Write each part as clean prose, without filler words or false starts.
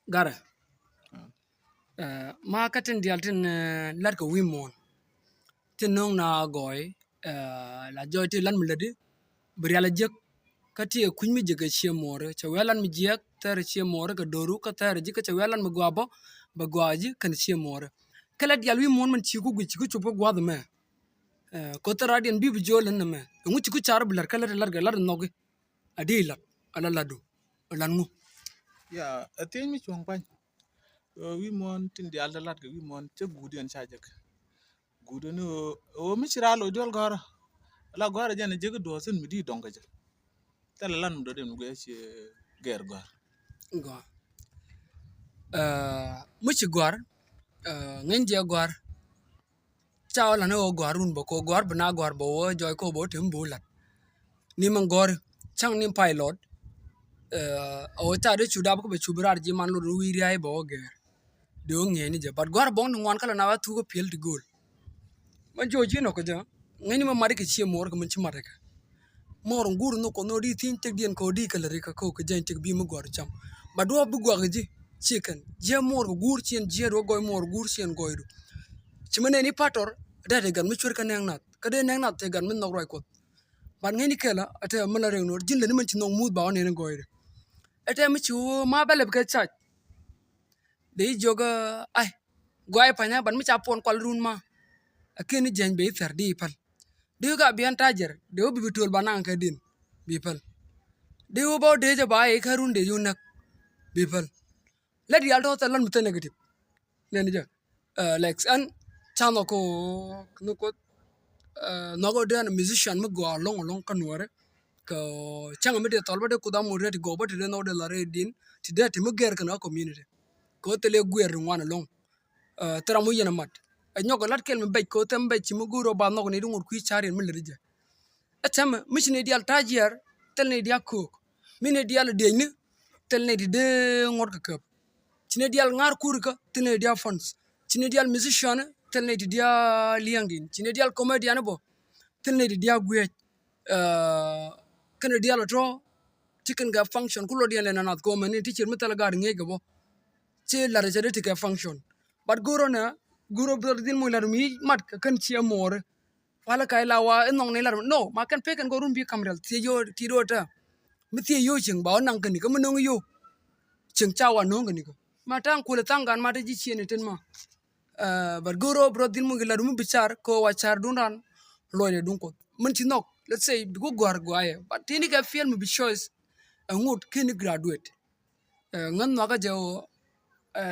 Gara. Ah. Ma ka tin dial tin lat ko wimon. Tin nong na goy la joy ti lan muladi. Beriala jek ka ti kun mi jega chiemore. Cha welan mi jek ter chiemore ka doru ka ter jika cha welan mi gwabo ba gwaji kan chiemore. Kala dial wimon man chi ku guchi ku chupo gwado me. Ko taradian bibi jolen na me. Ngu chi ku char blar kala lar nogi. Adi lat ala ladu. Lan ngu. Ya, atin mi chuang pan. Wi mon tin di alda lat wi mon che gudi an chajak. Gudi no o mi chira lo jol gara. La gara jana jega do sen mi di donga ja. Tala lan mu do dem go che ger gar. Go. Muchi gwar. Ngenje gwar. Chao la no gwarun bo ko gwar bana gwar bo joy ko bo tim bulat. Ni man gor chang ni pilot. O ta de chuda ko be chubrar ji man lo wi ri ai bo ger. De o ngeni je but gwar bong ngwan kala na wa tu ko pel de gol. Man jo ji no ko ja. Ngeni ma mari ke chi mor ko man chi mari ka. Mor ngur no ko no di tin tek dien ko di kala ri ka ko ke jen tek bi mo gwar cham. Ba do bu gwar ji chicken. Je mor ko gur chien je do goy mor gur chien goy do. Chimene ni pator da de gan mi chwer ka neng nat. Ka de neng nat te gan min no roi ko. Ban ngeni kela ate mala reng no jin le ni man chi no mud ba ne goy do. Ate mi chu ma bele ke cha. De joga ai goy pa nya ban mi cha pon kwal run ma. Akeni jen be fer di pal. De ga bian tajer de obi bitul banan ka din bi pal. De o ba de ja ba e ka run de yunak bi pal. Let yal to talan mute negative. Ne ni ja. Like an chano ko no ko no go de musician mo go long kanware ko changa mi de tolba de kuda mo ret go but de no de la redin ti de ti mo ger kana community ko tele guer ngwana long tara mo yena mat a nyoko lat kel me bay ko tem bay ci mo guro ba no ni ngur ku charen mi lerija atam mi ne dial tajier tel ne dia ko mi ne dial de ni tel ne di de ngor ka kep ci ne dial ngar kur ka tel ne dia fons ci ne dial musician tel ne di dia liang din ci ne dial comedian bo tel ne di dia guet kana dial tro chicken ga function kulo dial na nat ko mani teacher mi tel gar ngege bo ci la rejade ti ka function but guro bro din mo lar mi mat ka kan ci amore wala kay la wa nong ne lar no ma kan pe kan go rum bi kamral ti do ta mi ti yo ching ba nang kan ni ka mo nong yo ching cha wa nong ni ko ma tang kula tangan ma ta ji ci ni ten ma but guro bro din mo lar mi bichar ko wa char dunan loye dun ko mun ci nok let's say go gwar gwaye but tini ka film bi choice ngut kini graduate ngan no ka jaw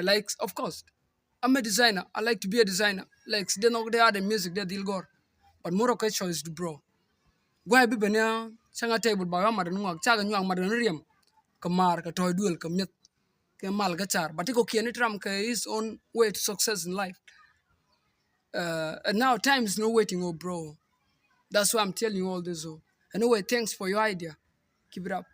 like of course I'm a designer. I like to be a designer. Like they know they are the music they deal gore. But more okay choice to bro. Gwa bi benya changa table ba ma dan ngak chaga nyang ma dan riem. Kamar ka toy duel ka mit ke mal ga char. But ko kieni tram ka his own way to success in life. And now time is no waiting, oh bro. That's why I'm telling you all this. Oh. Anyway, thanks for your idea. Keep it up.